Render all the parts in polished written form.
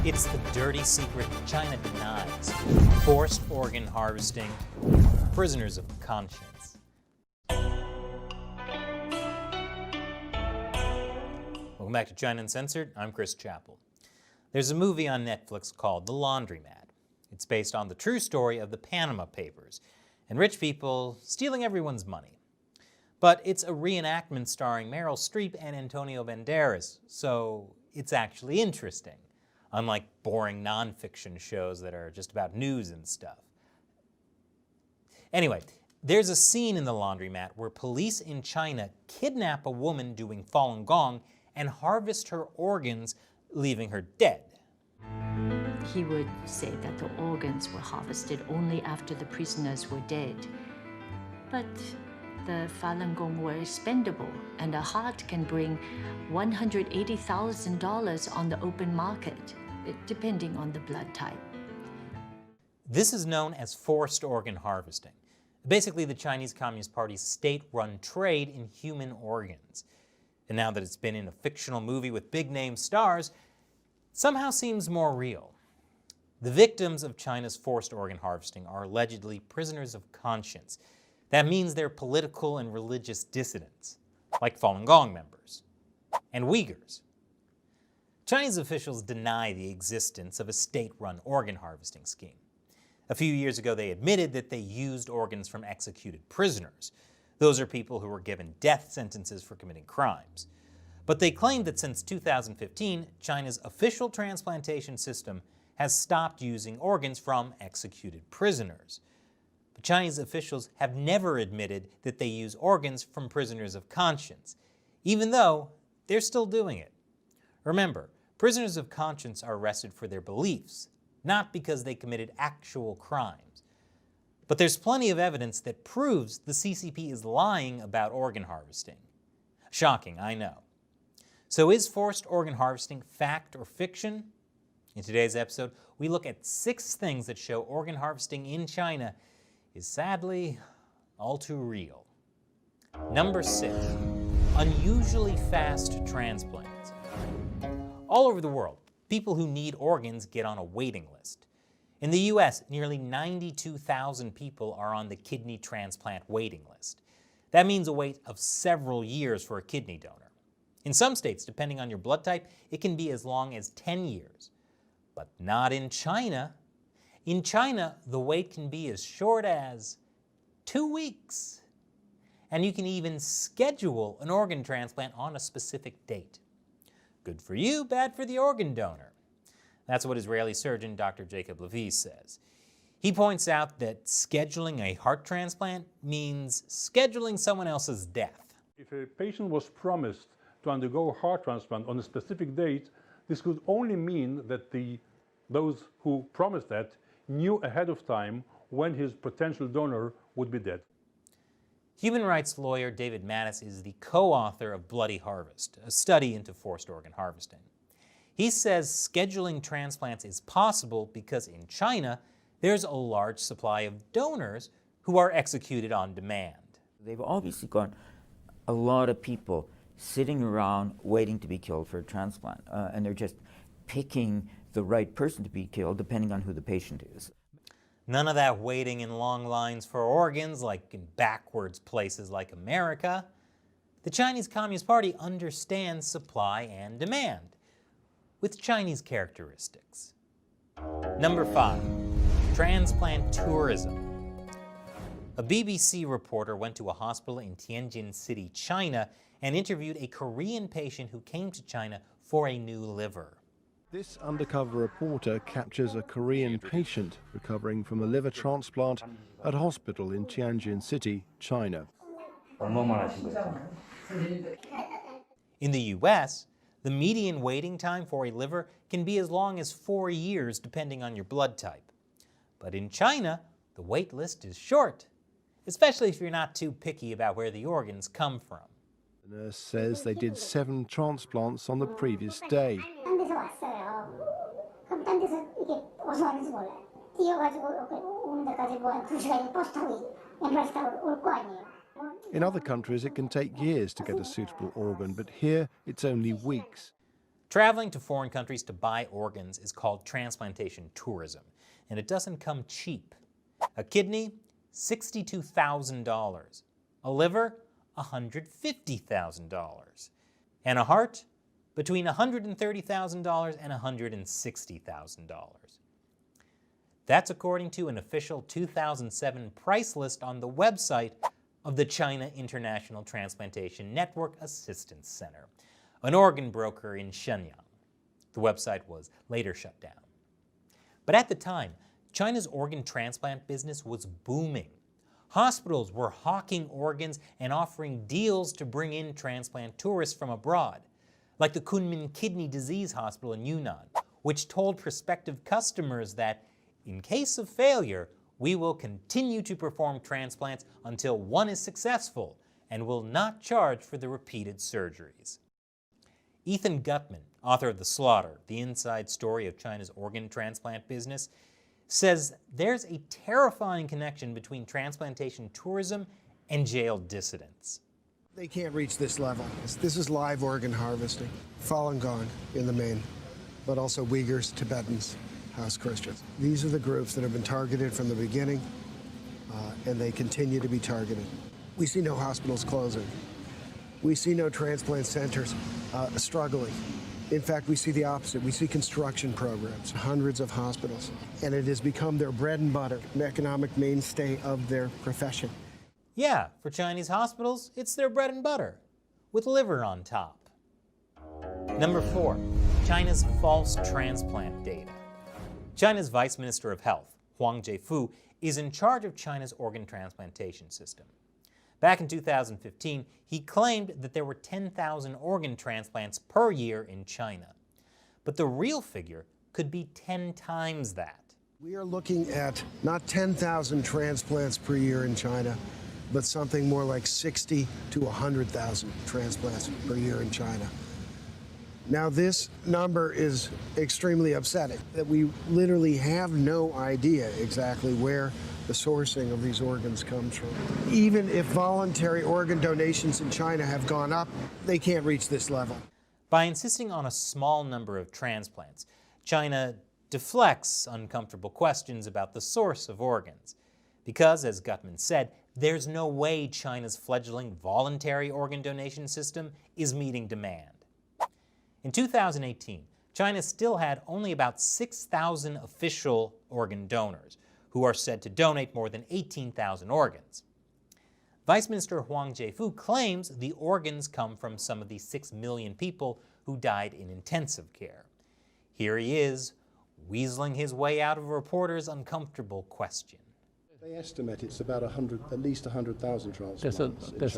It's the dirty secret China denies. Forced organ harvesting, prisoners of conscience. Welcome back to China Uncensored. I'm Chris Chappell. There's a movie on Netflix called The Laundromat. It's based on the true story of the Panama Papers and rich people stealing everyone's money. But it's a reenactment starring Meryl Streep and Antonio Banderas, so it's actually interesting, unlike boring nonfiction shows that are just about news and stuff. Anyway, there's a scene in The Laundromat where police in China kidnap a woman doing Falun Gong and harvest her organs, leaving her dead. He would say that the organs were harvested only after the prisoners were dead. But the Falun Gong were expendable, and a heart can bring $180,000 on the open market, depending on the blood type. This is known as forced organ harvesting. Basically, the Chinese Communist Party's state-run trade in human organs. And now that it's been in a fictional movie with big-name stars, it somehow seems more real. The victims of China's forced organ harvesting are allegedly prisoners of conscience. That means they're political and religious dissidents, like Falun Gong members, and Uigurs. Chinese officials deny the existence of a state-run organ harvesting scheme. A few years ago, they admitted that they used organs from executed prisoners. Those are people who were given death sentences for committing crimes. But they claimed that since 2015, China's official transplantation system has stopped using organs from executed prisoners. But Chinese officials have never admitted that they use organs from prisoners of conscience, even though they're still doing it. Remember, prisoners of conscience are arrested for their beliefs, not because they committed actual crimes. But there's plenty of evidence that proves the CCP is lying about organ harvesting. Shocking, I know. So is forced organ harvesting fact or fiction? In today's episode, we look at 6 things that show organ harvesting in China is sadly all too real. Number 6, unusually fast transplants. All over the world, people who need organs get on a waiting list. In the US, nearly 92,000 people are on the kidney transplant waiting list. That means a wait of several years for a kidney donor. In some states, depending on your blood type, it can be as long as 10 years. But not in China. In China, the wait can be as short as 2 weeks. And you can even schedule an organ transplant on a specific date. Good for you, bad for the organ donor. That's what Israeli surgeon Dr. Jacob Levy says. He points out that scheduling a heart transplant means scheduling someone else's death. If a patient was promised to undergo a heart transplant on a specific date, this could only mean that those who promised that knew ahead of time when his potential donor would be dead. Human rights lawyer David Mattis is the co-author of Bloody Harvest, a study into forced organ harvesting. He says scheduling transplants is possible because in China, there's a large supply of donors who are executed on demand. They've obviously got a lot of people sitting around waiting to be killed for a transplant, and they're just picking the right person to be killed depending on who the patient is. None of that waiting in long lines for organs like in backwards places like America. The Chinese Communist Party understands supply and demand, with Chinese characteristics. Number 5, transplant tourism. A BBC reporter went to a hospital in Tianjin City, China, and interviewed a Korean patient who came to China for a new liver. This undercover reporter captures a Korean patient recovering from a liver transplant at a hospital in Tianjin City, China. In the US, the median waiting time for a liver can be as long as 4 years depending on your blood type. But in China, the wait list is short, especially if you're not too picky about where the organs come from. The nurse says they did 7 transplants on the previous day. In other countries, it can take years to get a suitable organ, but here it's only weeks. Traveling to foreign countries to buy organs is called transplantation tourism, and it doesn't come cheap. A kidney, $62,000. A liver, $150,000. And a heart, between $130,000 and $160,000. That's according to an official 2007 price list on the website of the China International Transplantation Network Assistance Center, an organ broker in Shenyang. The website was later shut down. But at the time, China's organ transplant business was booming. Hospitals were hawking organs and offering deals to bring in transplant tourists from abroad, like the Kunming Kidney Disease Hospital in Yunnan, which told prospective customers that, in case of failure, we will continue to perform transplants until one is successful and will not charge for the repeated surgeries. Ethan Gutmann, author of The Slaughter, The Inside Story of China's Organ Transplant Business, says there's a terrifying connection between transplantation tourism and jail dissidents. They can't reach this level. This is live organ harvesting. Falun Gong in the main, but also Uigurs, Tibetans, House Christians. These are the groups that have been targeted from the beginning, and they continue to be targeted. We see no hospitals closing. We see no transplant centers struggling. In fact, we see the opposite. We see construction programs, hundreds of hospitals, and it has become their bread and butter, an economic mainstay of their profession. Yeah, for Chinese hospitals, it's their bread and butter, with liver on top. Number 4, China's false transplant data. China's Vice Minister of Health, Huang Zhefu, is in charge of China's organ transplantation system. Back in 2015, he claimed that there were 10,000 organ transplants per year in China. But the real figure could be 10 times that. We are looking at not 10,000 transplants per year in China, but something more like 60 to 100,000 transplants per year in China. Now, this number is extremely upsetting, that we literally have no idea exactly where the sourcing of these organs comes from. Even if voluntary organ donations in China have gone up, they can't reach this level. By insisting on a small number of transplants, China deflects uncomfortable questions about the source of organs. Because, as Gutmann said, there's no way China's fledgling voluntary organ donation system is meeting demand. In 2018, China still had only about 6,000 official organ donors, who are said to donate more than 18,000 organs. Vice Minister Huang Zhefu claims the organs come from some of the 6 million people who died in intensive care. Here he is, weaseling his way out of a reporter's uncomfortable question. They estimate it's about at least 100,000 transplants. That's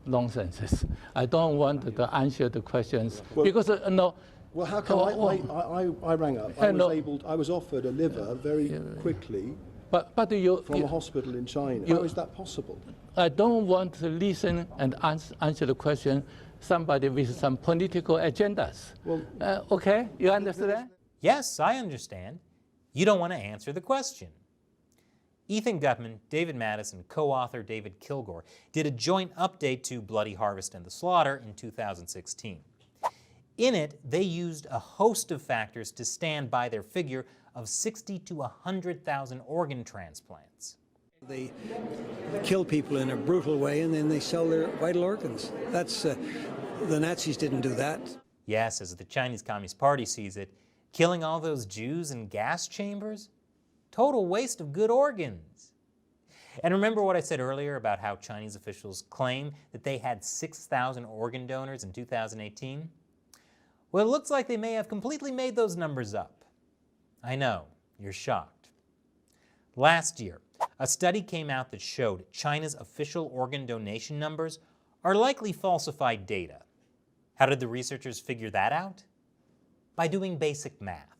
nonsense. I don't want to answer the questions because no. Well, how come I rang up? I was offered a liver very quickly from a hospital in China. How is that possible? I don't want to listen and answer the question somebody with some political agendas. Well, okay, you understand? Yes, I understand. You don't want to answer the question. Ethan Gutmann, David Mattis, and co-author David Kilgour did a joint update to Bloody Harvest and the Slaughter in 2016. In it, they used a host of factors to stand by their figure of 60 to 100,000 organ transplants. They kill people in a brutal way and then they sell their vital organs. The Nazis didn't do that. Yes, as the Chinese Communist Party sees it, killing all those Jews in gas chambers? Total waste of good organs. And remember what I said earlier about how Chinese officials claim that they had 6,000 organ donors in 2018? Well, it looks like they may have completely made those numbers up. I know, you're shocked. Last year, a study came out that showed China's official organ donation numbers are likely falsified data. How did the researchers figure that out? By doing basic math.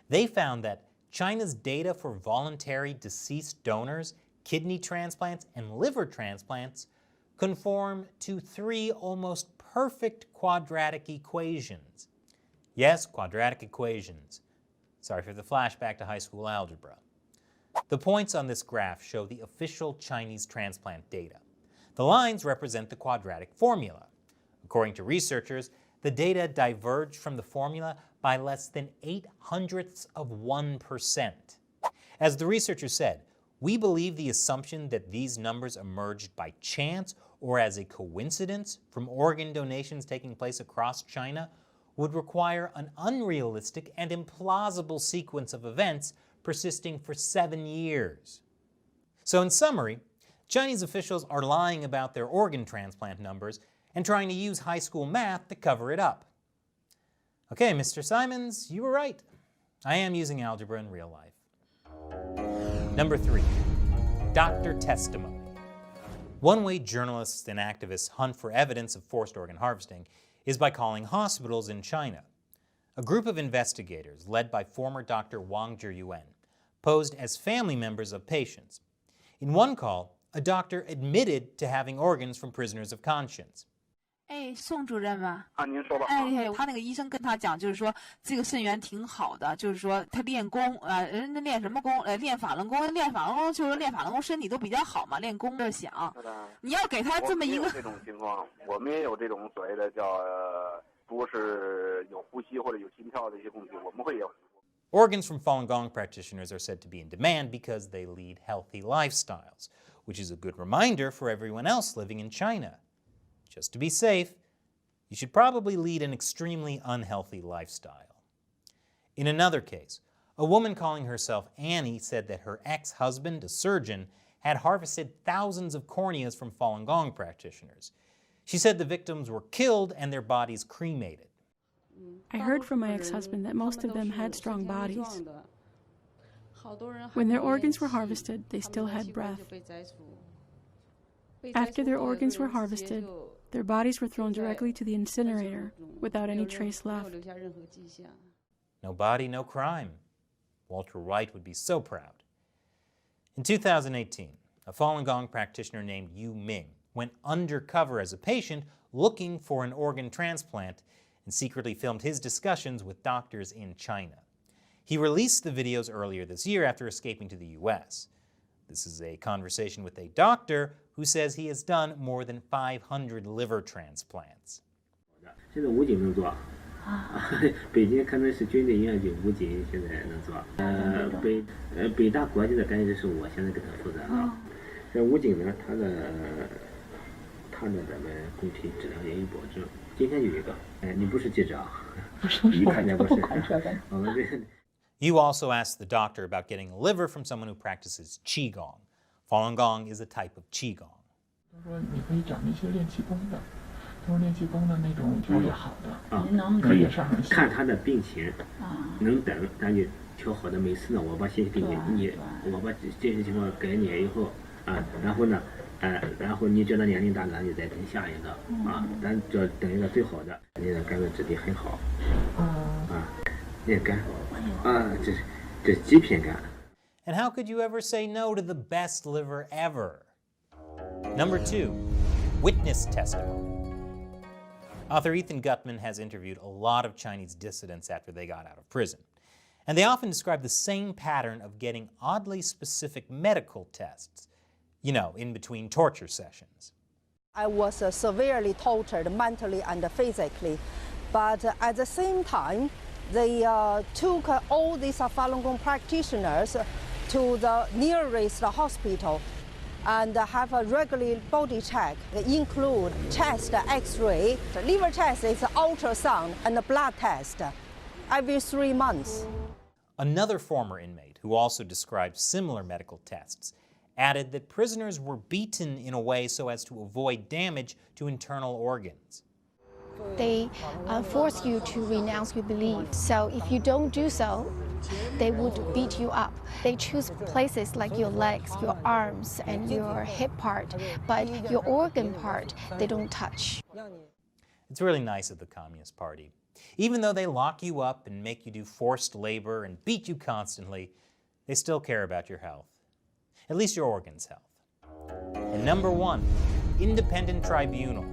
They found that China's data for voluntary deceased donors, kidney transplants, and liver transplants conform to 3 almost perfect quadratic equations. Yes, quadratic equations. Sorry for the flashback to high school algebra. The points on this graph show the official Chinese transplant data. The lines represent the quadratic formula. According to researchers, the data diverged from the formula by less than 0.08%. As the researchers said, we believe the assumption that these numbers emerged by chance or as a coincidence from organ donations taking place across China would require an unrealistic and implausible sequence of events persisting for 7 years. So in summary, Chinese officials are lying about their organ transplant numbers and trying to use high school math to cover it up. Okay, Mr. Simons, you were right. I am using algebra in real life. Number 3, doctor testimony. One way journalists and activists hunt for evidence of forced organ harvesting is by calling hospitals in China. A group of investigators, led by former Dr. Wang Zhiyuan, posed as family members of patients. In one call, a doctor admitted to having organs from prisoners of conscience. 哎，宋主任吗？啊，您说吧。哎，他那个医生跟他讲，就是说这个肾源挺好的，就是说他练功，人家练什么功？练法轮功，练法轮功就是练法轮功，身体都比较好嘛，练功就想。你要给他这么一个。这种情况，我们也有这种所谓的叫不是有呼吸或者有心跳的一些问题，我们会有。Organs from Falun Gong practitioners are said to be in demand because they lead healthy lifestyles, which is a good reminder for everyone else living in China. Just to be safe, you should probably lead an extremely unhealthy lifestyle. In another case, a woman calling herself Annie said that her ex-husband, a surgeon, had harvested thousands of corneas from Falun Gong practitioners. She said the victims were killed and their bodies cremated. I heard from my ex-husband that most of them had strong bodies. When their organs were harvested, they still had breath. After their organs were harvested, their bodies were thrown directly to the incinerator without any trace left. No body, no crime. Walter White would be so proud. In 2018, a Falun Gong practitioner named Yu Ming went undercover as a patient looking for an organ transplant and secretly filmed his discussions with doctors in China. He released the videos earlier this year after escaping to the US. This is a conversation with a doctor who says he has done more than 500 liver transplants. 现在武警能做，北京可能是军队医院就武警现在能做，北大国际的感觉是我现在给他负责的。这武警呢，他的咱们公平质量也有保证。今天有一个，你不是记者啊？一看见不是。我们这。You also asked the doctor about getting a liver from someone who practices Qigong. Falun Gong is a type of Qigong. 他说你可以找那些练气功的，他说练气功的那种调理好的，可以看他的病情，能等，咱就调好的。每次呢，我把信息给你，我把这些情况给你以后然后呢，然后你觉得年龄大，咱就再等下一个咱就等一个最好的。你的肝的质地很好，那肝。这极品肝。And how could you ever say no to the best liver ever? Number 2, witness testimony. Author Ethan Gutmann has interviewed a lot of Chinese dissidents after they got out of prison. And they often describe the same pattern of getting oddly specific medical tests, you know, in between torture sessions. I was severely tortured mentally and physically, but at the same time, they took all these Falun Gong practitioners to the nearest hospital and have a regular body check. They include chest X-ray, liver test is ultrasound, and a blood test every 3 months. Another former inmate who also described similar medical tests added that prisoners were beaten in a way so as to avoid damage to internal organs. They force you to renounce your belief. So if you don't do so, they would beat you up. They choose places like your legs, your arms, and your hip part, but your organ part, they don't touch. It's really nice of the Communist Party. Even though they lock you up and make you do forced labor and beat you constantly, they still care about your health. At least your organs' health. And number 1, independent tribunal.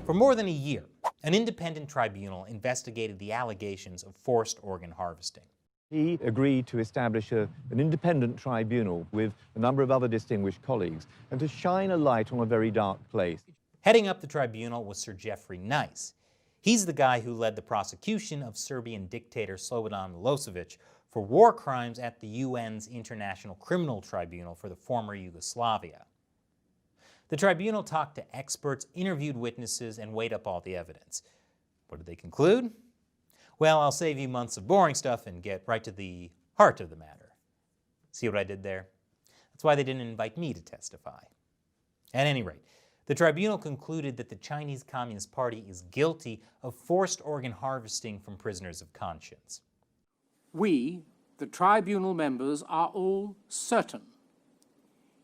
For more than a year, an independent tribunal investigated the allegations of forced organ harvesting. He agreed to establish an independent tribunal with a number of other distinguished colleagues and to shine a light on a very dark place. Heading up the tribunal was Sir Geoffrey Nice. He's the guy who led the prosecution of Serbian dictator Slobodan Milosevic for war crimes at the UN's International Criminal Tribunal for the former Yugoslavia. The tribunal talked to experts, interviewed witnesses, and weighed up all the evidence. What did they conclude? Well, I'll save you months of boring stuff and get right to the heart of the matter. See what I did there? That's why they didn't invite me to testify. At any rate, the tribunal concluded that the Chinese Communist Party is guilty of forced organ harvesting from prisoners of conscience. We, the tribunal members, are all certain,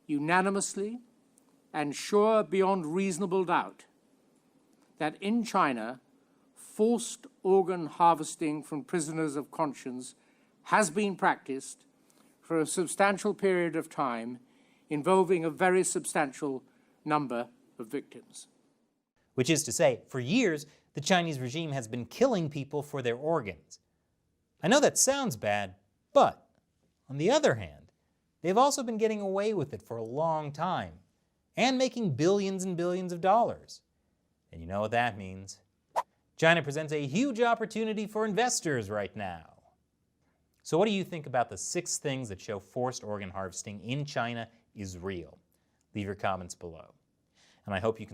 unanimously and sure beyond reasonable doubt, that in China, forced organ harvesting from prisoners of conscience has been practiced for a substantial period of time, involving a very substantial number of victims. Which is to say, for years, the Chinese regime has been killing people for their organs. I know that sounds bad, but on the other hand, they've also been getting away with it for a long time and making billions and billions of dollars. And you know what that means. China presents a huge opportunity for investors right now. So what do you think about the 6 things that show forced organ harvesting in China is real? Leave your comments below. And I hope you can